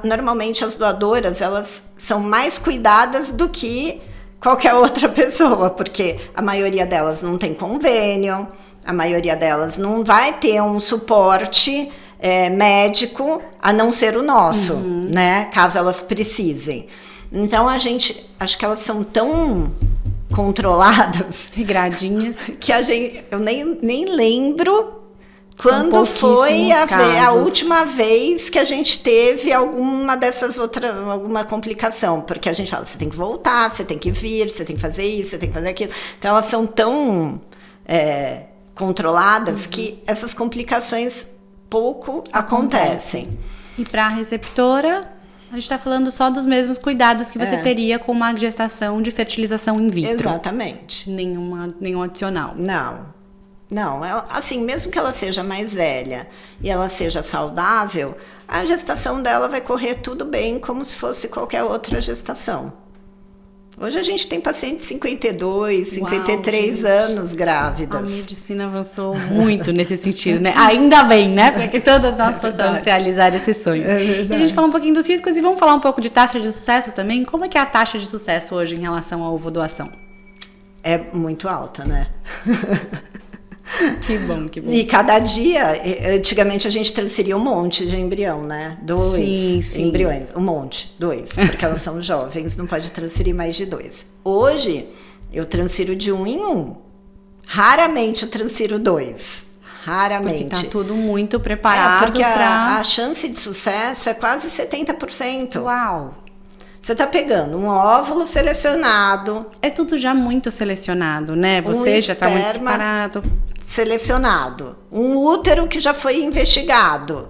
B: normalmente as doadoras, elas são mais cuidadas do que qualquer outra pessoa, porque a maioria delas não tem convênio, a maioria delas não vai ter um suporte médico, a não ser o nosso, né? Caso elas precisem. Então, acho que elas são tão controladas,
A: regradinhas,
B: que eu nem lembro quando foi a última vez que a gente teve alguma complicação, porque a gente fala, você tem que voltar, você tem que vir, você tem que fazer isso, você tem que fazer aquilo. Então elas são tão controladas que essas complicações pouco acontecem.
A: E para a receptora, a gente está falando só dos mesmos cuidados que você teria com uma gestação de fertilização in vitro.
B: Exatamente.
A: Nenhum adicional.
B: Não, assim, mesmo que ela seja mais velha e ela seja saudável, a gestação dela vai correr tudo bem, como se fosse qualquer outra gestação. Hoje a gente tem paciente de 52, 53 anos grávidas.
A: A medicina avançou muito nesse sentido, né? Ainda bem, né? Para que todas nós possamos realizar esses sonhos. E a gente fala um pouquinho dos riscos e vamos falar um pouco de taxa de sucesso também. Como é que é a taxa de sucesso hoje em relação à ovo-doação?
B: É muito alta, né?
A: Que bom.
B: E cada dia, antigamente a gente transferia um monte de embrião, né? 2 embriões, um monte, 2, porque elas são jovens, não pode transferir mais de 2. Hoje, eu transfiro de 1 em 1. Raramente eu transfiro 2. Raramente.
A: Porque tá tudo muito preparado
B: porque a chance de sucesso é quase 70%.
A: Uau!
B: Você tá pegando um óvulo selecionado.
A: É tudo já muito selecionado, né? Você já tá muito preparado.
B: Selecionado. Um útero que já foi investigado.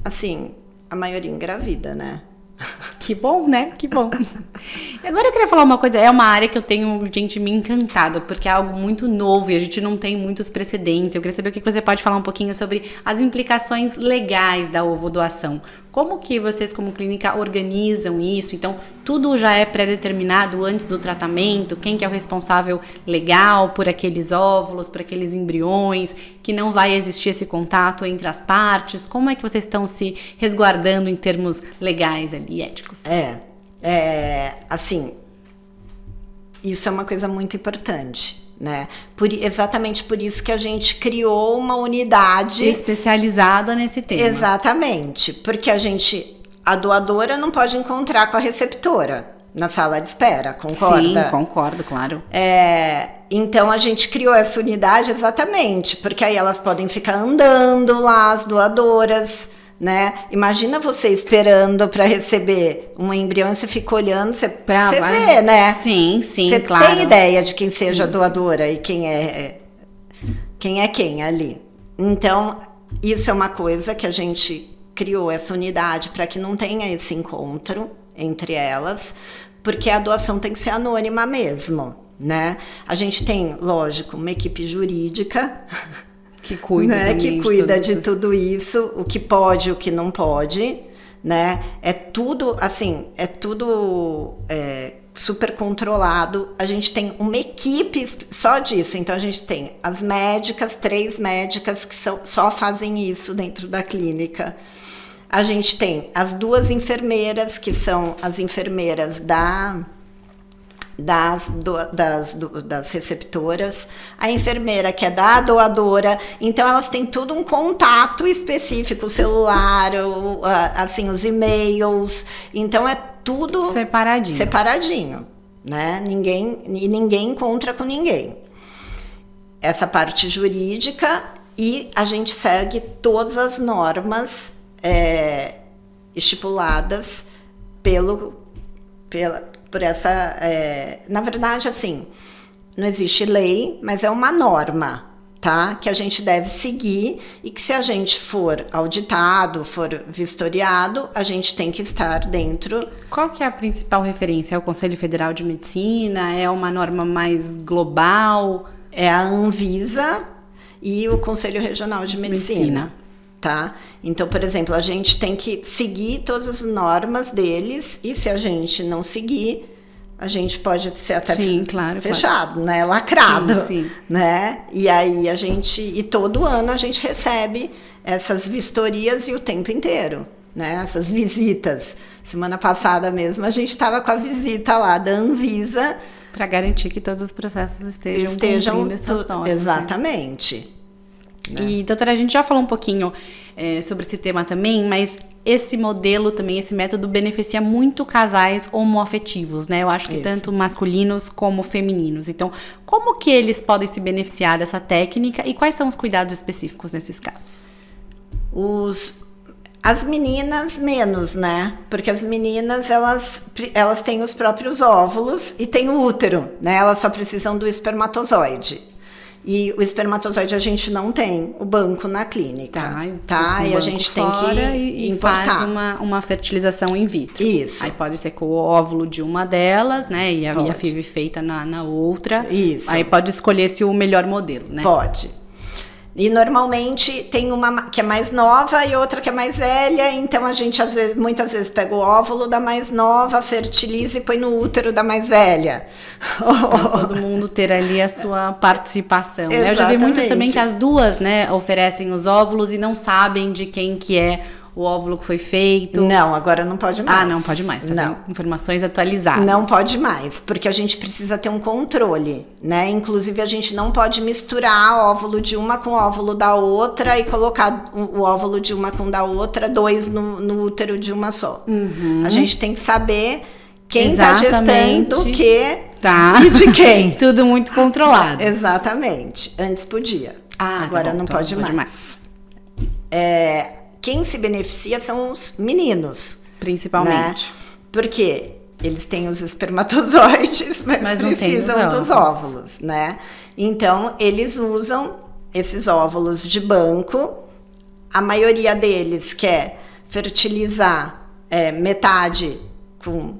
B: Assim, a maioria engravida, né?
A: Que bom, né? Que bom. Agora eu queria falar uma coisa, é uma área que eu tenho, gente, me encantado, porque é algo muito novo e a gente não tem muitos precedentes. Eu queria saber o que você pode falar um pouquinho sobre as implicações legais da ovodoação. Como que vocês, como clínica, organizam isso? Então, tudo já é pré-determinado antes do tratamento? Quem que é o responsável legal por aqueles óvulos, por aqueles embriões? Que não vai existir esse contato entre as partes? Como é que vocês estão se resguardando em termos legais ali, éticos?
B: Assim, isso é uma coisa muito importante, né? Exatamente por isso que a gente criou uma unidade
A: especializada nesse tema.
B: Exatamente, porque a doadora não pode encontrar com a receptora na sala de espera, concorda?
A: Sim, concordo, claro.
B: Então a gente criou essa unidade exatamente, porque aí elas podem ficar andando lá, as doadoras, né? Imagina você esperando para receber um embrião e você fica olhando, você vê, né?
A: Sim,
B: você
A: claro.
B: Você tem ideia de quem seja a doadora e quem é quem ali. Então, isso é uma coisa que a gente criou essa unidade para que não tenha esse encontro entre elas, porque a doação tem que ser anônima mesmo, né? A gente tem, lógico, uma equipe jurídica
A: que cuida,
B: né, que cuida de tudo isso, o que pode, o que não pode, né? É tudo super controlado. A gente tem uma equipe só disso. Então a gente tem as médicas, 3 médicas que só fazem isso dentro da clínica. A gente tem as 2 enfermeiras, que são as enfermeiras das receptoras, a enfermeira que é da doadora, então elas têm tudo um contato específico, o celular, assim, os e-mails, então é tudo separadinho, né? Ninguém encontra com ninguém. Essa parte jurídica, e a gente segue todas as normas estipuladas por essa, na verdade, assim, não existe lei, mas é uma norma, tá? Que a gente deve seguir e que se a gente for auditado, for vistoriado, a gente tem que estar dentro.
A: Qual que é a principal referência? É o Conselho Federal de Medicina? É uma norma mais global?
B: É a Anvisa e o Conselho Regional de Medicina. Tá? Então, por exemplo, a gente tem que seguir todas as normas deles, e se a gente não seguir, a gente pode ser até fechado, né? Lacrado,
A: sim.
B: Né? E aí e todo ano a gente recebe essas vistorias e o tempo inteiro, né? Essas visitas. Semana passada mesmo a gente estava com a visita lá da Anvisa
A: para garantir que todos os processos estejam cumprindo essas normas.
B: Exatamente.
A: Né? E, doutora, a gente já falou um pouquinho sobre esse tema também, mas esse modelo também, esse método beneficia muito casais homoafetivos, né? Eu acho que tanto masculinos como femininos. Então, como que eles podem se beneficiar dessa técnica e quais são os cuidados específicos nesses casos?
B: As meninas menos, né? Porque as meninas, elas têm os próprios óvulos e têm o útero, né? Elas só precisam do espermatozoide. E o espermatozoide a gente não tem o banco na clínica, tá? E a gente tem que importar.
A: Faz uma fertilização in vitro.
B: Isso.
A: Aí pode ser com o óvulo de uma delas, né? E a FIV feita na outra.
B: Isso.
A: Aí pode escolher o melhor modelo, né?
B: Pode. E normalmente tem uma que é mais nova e outra que é mais velha, então a gente muitas vezes pega o óvulo da mais nova, fertiliza e põe no útero da mais velha.
A: Pra todo mundo ter ali a sua participação. Né? Eu já vi muitas também que as duas, né, oferecem os óvulos e não sabem de quem que é o óvulo que foi feito.
B: Não, agora não pode mais.
A: Ah, não pode mais. Tá vendo? Informações atualizadas.
B: Não pode mais, porque a gente precisa ter um controle, né? Inclusive, a gente não pode misturar óvulo de uma com óvulo da outra e colocar o óvulo de uma com da outra, 2 no útero de uma só.
A: Uhum.
B: A gente tem que saber quem está gestando o quê
A: e
B: de quem.
A: Tudo muito controlado.
B: Exatamente. Antes podia. Agora não pode mais. Quem se beneficia são os meninos.
A: Principalmente.
B: Né? Porque eles têm os espermatozoides, mas precisam dos óvulos, né? Então, eles usam esses óvulos de banco. A maioria deles quer fertilizar metade com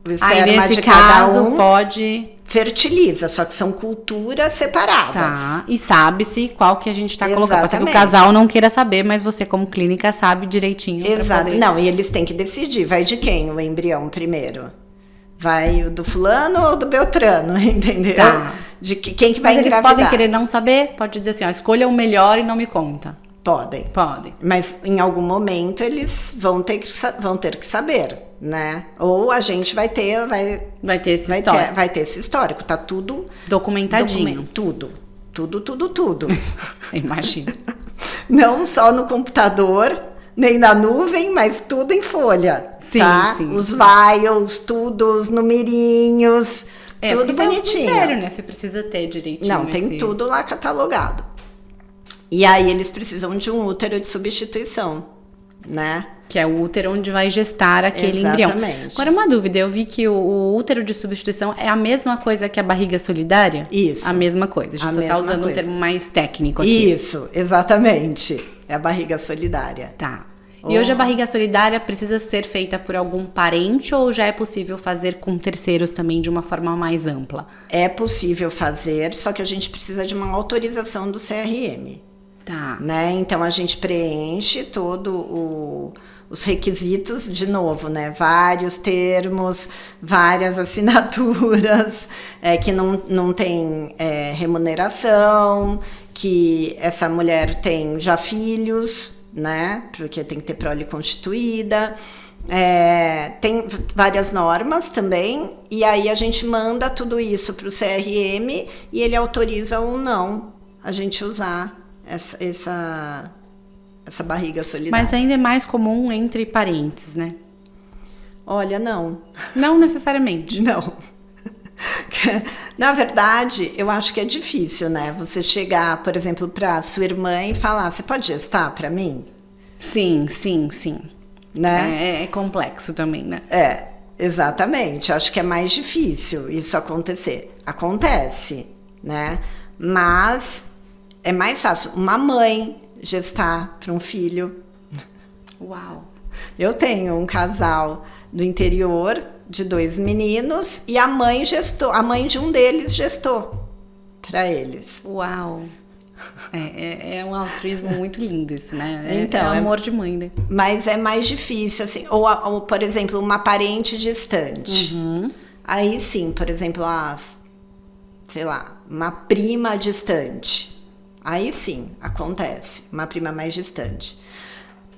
B: o esperma de cada um.
A: Pode...
B: Fertiliza, só que são culturas separadas.
A: Tá, e sabe-se qual que a gente tá colocando. Pode ser que o casal não queira saber, mas você como clínica sabe direitinho.
B: Exato. Não, e eles têm que decidir, vai de quem o embrião primeiro? Vai o do fulano ou do beltrano, entendeu?
A: Tá.
B: De quem que vai engravidar.
A: Mas eles podem querer não saber? Pode dizer assim, escolha o melhor e não me conta.
B: Podem. Mas em algum momento eles vão ter que saber, né? Ou a gente vai ter esse histórico. Vai ter esse histórico. Tá tudo
A: documentadinho.
B: Tudo.
A: Imagina.
B: Não só no computador, nem na nuvem, mas tudo em folha.
A: Sim,
B: tá?
A: sim.
B: Os vials, tudo, os numerinhos, tudo bonitinho.
A: Sério, né? Você precisa ter direitinho.
B: Não, tem tudo lá catalogado. E aí eles precisam de um útero de substituição, né?
A: Que é o útero onde vai gestar aquele embrião. Agora, uma dúvida, eu vi que o útero de substituição é a mesma coisa que a barriga solidária?
B: Isso.
A: A mesma coisa, a gente tá usando um termo mais técnico aqui.
B: Isso, exatamente. É a barriga solidária.
A: Tá. E hoje a barriga solidária precisa ser feita por algum parente ou já é possível fazer com terceiros também de uma forma mais ampla?
B: É possível fazer, só que a gente precisa de uma autorização do CRM.
A: Tá.
B: Né? Então a gente preenche todo os requisitos, de novo, né? Vários termos, várias assinaturas, que não tem remuneração, que essa mulher tem já filhos, né? Porque tem que ter prole constituída. Tem várias normas também, e aí a gente manda tudo isso para o CRM e ele autoriza ou não a gente usar essa barriga solidária.
A: Mas ainda é mais comum entre parentes, né?
B: Olha, não.
A: Não necessariamente.
B: Não. Na verdade, eu acho que é difícil, né? Você chegar, por exemplo, para sua irmã e falar, você pode gestar para mim?
A: Sim.
B: Né?
A: É complexo também, né?
B: Exatamente. Acho que é mais difícil isso acontecer. Acontece, né? Mas é mais fácil uma mãe gestar para um filho.
A: Uau!
B: Eu tenho um casal do interior de 2 meninos e a mãe de um deles gestou para eles.
A: Uau! É um altruísmo muito lindo isso, né?
B: Então,
A: é amor de mãe, né?
B: Mas é mais difícil, assim, ou por exemplo, uma parente distante.
A: Uhum.
B: Aí sim, por exemplo, sei lá, uma prima distante. Aí sim, acontece, uma prima mais distante.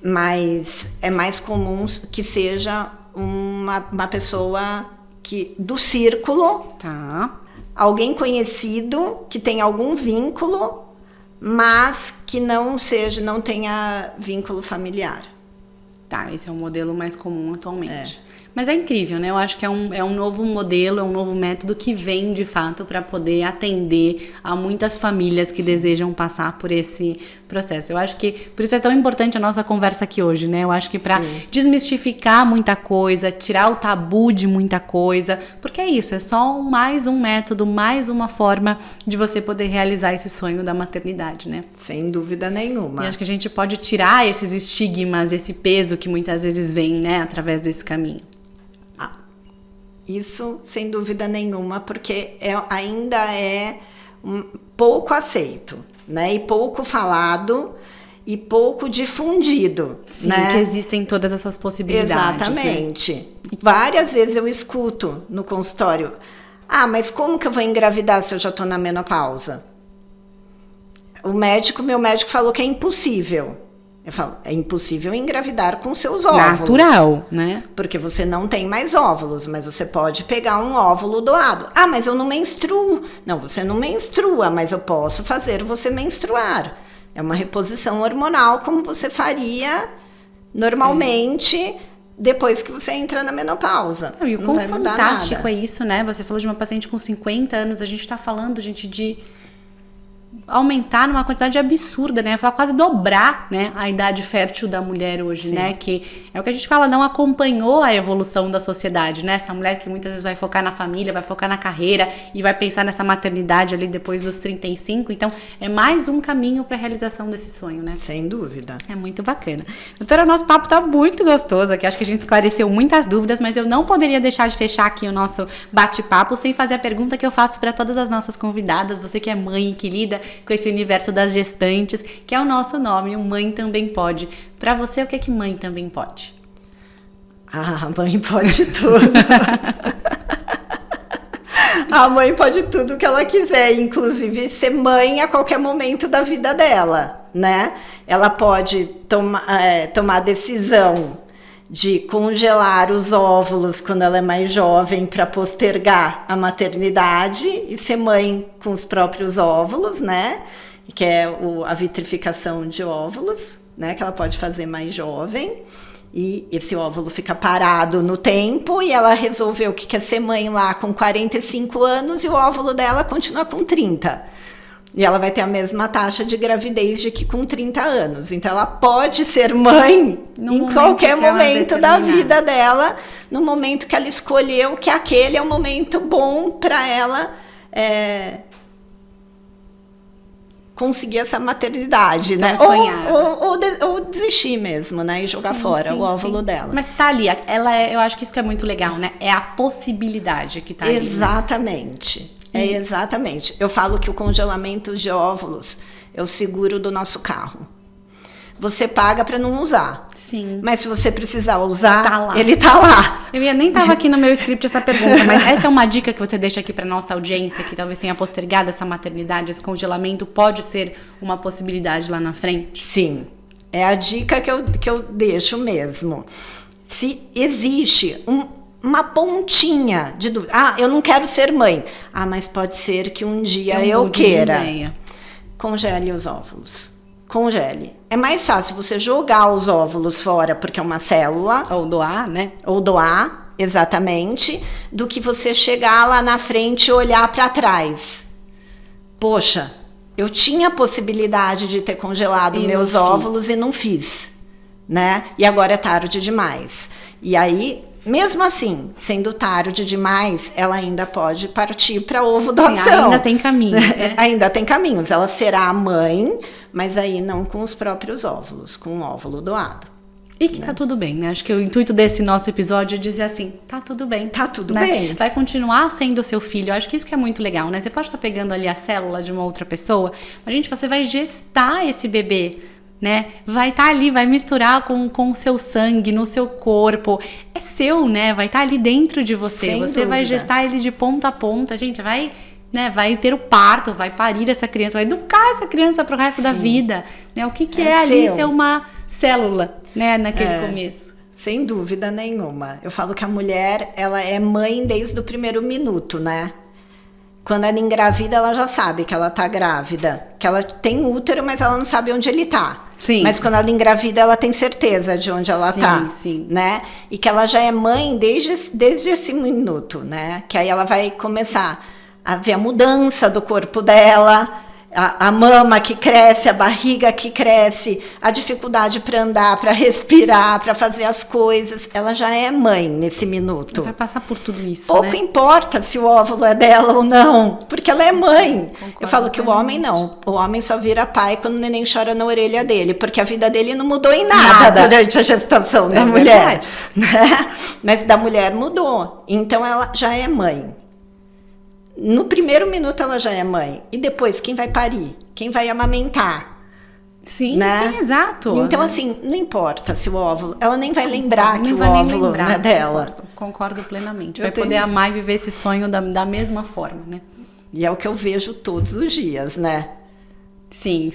B: Mas é mais comum que seja uma pessoa do círculo,
A: tá.
B: Alguém conhecido que tem algum vínculo, mas que não tenha vínculo familiar.
A: Tá, esse é o modelo mais comum atualmente. Mas é incrível, né? Eu acho que é um novo modelo, é um novo método que vem, de fato, para poder atender a muitas famílias que desejam passar por esse processo. Eu acho que, por isso é tão importante a nossa conversa aqui hoje, né? Eu acho que para desmistificar muita coisa, tirar o tabu de muita coisa, porque é isso, é só mais um método, mais uma forma de você poder realizar esse sonho da maternidade, né?
B: Sem dúvida nenhuma.
A: E acho que a gente pode tirar esses estigmas, esse peso que muitas vezes vem, né, através desse caminho.
B: Isso, sem dúvida nenhuma, porque ainda é pouco aceito, né? E pouco falado e pouco difundido.
A: Sim,
B: né?
A: Que existem todas essas possibilidades.
B: Exatamente. Né? Várias vezes eu escuto no consultório, mas como que eu vou engravidar se eu já estou na menopausa? Meu médico falou que é impossível. Eu falo, é impossível engravidar com seus óvulos.
A: Natural, né?
B: Porque você não tem mais óvulos, mas você pode pegar um óvulo doado. Mas eu não menstruo. Não, você não menstrua, mas eu posso fazer você menstruar. É uma reposição hormonal, como você faria normalmente depois que você entra na menopausa.
A: E o quão fantástico é isso, né? Você falou de uma paciente com 50 anos, a gente tá falando, gente, de aumentar numa quantidade absurda, né? Falar quase dobrar, né, a idade fértil da mulher hoje, né? Que é o que a gente fala, não acompanhou a evolução da sociedade, né? Essa mulher que muitas vezes vai focar na família, vai focar na carreira e vai pensar nessa maternidade ali depois dos 35. Então, é mais um caminho para a realização desse sonho, né?
B: Sem dúvida.
A: É muito bacana. Doutora, o nosso papo tá muito gostoso aqui. Acho que a gente esclareceu muitas dúvidas, mas eu não poderia deixar de fechar aqui o nosso bate-papo sem fazer a pergunta que eu faço para todas as nossas convidadas. Você que é mãe, que lida com esse universo das gestantes, que é o nosso nome, o Mãe Também Pode. Para você, o que é que mãe também pode?
B: Ah, mãe pode tudo. A mãe pode tudo que ela quiser, inclusive ser mãe a qualquer momento da vida dela, né? Ela pode tomar a decisão de congelar os óvulos quando ela é mais jovem para postergar a maternidade e ser mãe com os próprios óvulos, né? Que é a vitrificação de óvulos, né? Que ela pode fazer mais jovem. E esse óvulo fica parado no tempo e ela resolveu que quer ser mãe lá com 45 anos e o óvulo dela continua com 30. E ela vai ter a mesma taxa de gravidez de que com 30 anos. Então, ela pode ser mãe em qualquer momento da vida dela, no momento que ela escolheu que aquele é o momento bom para ela conseguir essa maternidade, né? Ou desistir mesmo, né? E jogar fora o óvulo dela.
A: Mas tá ali, eu acho que isso que é muito legal, né? É a possibilidade que tá ali.
B: Exatamente. Né? Exatamente. Eu falo que o congelamento de óvulos é o seguro do nosso carro. Você paga para não usar.
A: Sim.
B: Mas se você precisar usar,
A: tá
B: ele tá lá.
A: Eu nem tava aqui no meu script essa pergunta, mas essa é uma dica que você deixa aqui para nossa audiência, que talvez tenha postergado essa maternidade, esse congelamento pode ser uma possibilidade lá na frente?
B: Sim. É a dica que eu deixo mesmo. Se existe uma pontinha de dúvida. Eu não quero ser mãe. Mas pode ser que um dia eu queira. Congele os óvulos. Congele. É mais fácil você jogar os óvulos fora porque é uma célula.
A: Ou doar, né?
B: Ou doar, exatamente. Do que você chegar lá na frente e olhar para trás. Poxa, eu tinha a possibilidade de ter congelado meus óvulos e não fiz. Né? E agora é tarde demais. E aí, mesmo assim, sendo tarde demais, ela ainda pode partir para ovo doação.
A: Sim, ainda tem caminhos, né?
B: Ainda tem caminhos. Ela será a mãe, mas aí não com os próprios óvulos, com o óvulo doado.
A: E que tá tudo bem, né? Acho que o intuito desse nosso episódio é dizer assim, tá tudo bem.
B: Tá tudo
A: né?
B: bem.
A: Vai continuar sendo seu filho. Eu acho que isso que é muito legal, né? Você pode estar pegando ali a célula de uma outra pessoa, mas, gente, você vai gestar esse bebê, né? Vai estar ali, vai misturar com o seu sangue, no seu corpo. É seu, né? Vai estar ali dentro de você.
B: Sem
A: você
B: dúvida.
A: vai gestar ele de ponta a ponta. Gente, vai ter o parto, vai parir essa criança, vai educar essa criança pro resto da vida. Né? O que é ali ser uma célula, né? Naquele começo.
B: Sem dúvida nenhuma. Eu falo que a mulher, ela é mãe desde o primeiro minuto, né? Quando ela engravida, ela já sabe que ela tá grávida. Que ela tem útero, mas ela não sabe onde ele tá.
A: Sim.
B: Mas quando ela engravida, ela tem certeza de onde ela tá.
A: Sim.
B: Né? E que ela já é mãe desde esse minuto, né? Que aí ela vai começar a ver a mudança do corpo dela, a mama que cresce, a barriga que cresce, a dificuldade para andar, para respirar, para fazer as coisas. Ela já é mãe nesse minuto.
A: Vai passar por tudo isso,
B: Pouco importa se o óvulo é dela ou não, porque ela é mãe.
A: Concordo.
B: Eu falo que o homem não. O homem só vira pai quando o neném chora na orelha dele, porque a vida dele não mudou em nada durante a gestação da mulher. Né? Mas da mulher mudou. Então ela já é mãe. No primeiro minuto ela já é mãe. E depois, quem vai parir? Quem vai amamentar?
A: Sim,
B: né?
A: Sim, exato.
B: Então, assim, não importa se o óvulo... Ela nem vai lembrar que o óvulo não é dela.
A: Concordo plenamente. Vai poder amar e viver esse sonho da mesma forma, né?
B: E é o que eu vejo todos os dias, né?
A: Sim.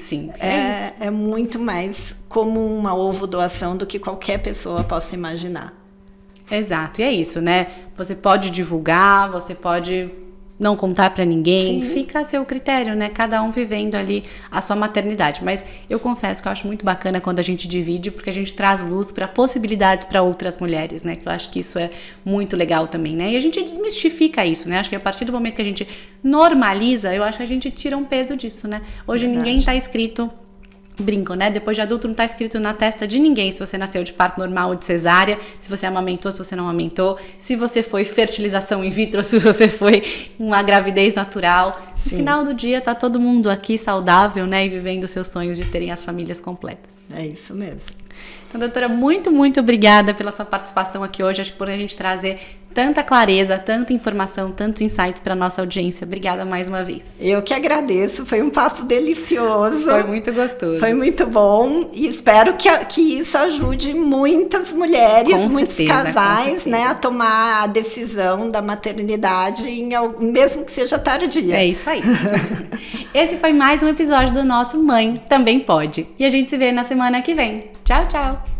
B: É muito mais como uma ovo doação do que qualquer pessoa possa imaginar.
A: Exato, e é isso, né? Você pode divulgar, você pode... não contar pra ninguém,
B: Sim.
A: fica a seu critério, né? Cada um vivendo ali a sua maternidade. Mas eu confesso que eu acho muito bacana quando a gente divide, porque a gente traz luz para possibilidades para outras mulheres, né? Que eu acho que isso é muito legal também, né? E a gente desmistifica isso, né? Acho que a partir do momento que a gente normaliza, eu acho que a gente tira um peso disso, né? Hoje ninguém tá escrito... Brinco, né? Depois de adulto não tá escrito na testa de ninguém se você nasceu de parto normal ou de cesárea, se você amamentou, se você não amamentou, se você foi fertilização in vitro, se você foi uma gravidez natural. No final do dia tá todo mundo aqui saudável, né? E vivendo seus sonhos de terem as famílias completas.
B: É isso mesmo.
A: Então, doutora, muito, muito obrigada pela sua participação aqui hoje. Acho que por a gente trazer tanta clareza, tanta informação, tantos insights para nossa audiência. Obrigada mais uma vez.
B: Eu que agradeço, foi um papo delicioso.
A: Foi muito gostoso.
B: Foi muito bom e espero que isso ajude muitas mulheres, muitos casais, né, a tomar a decisão da maternidade, mesmo que seja tardia.
A: É isso aí. Esse foi mais um episódio do nosso Mãe Também Pode. E a gente se vê na semana que vem. Tchau, tchau!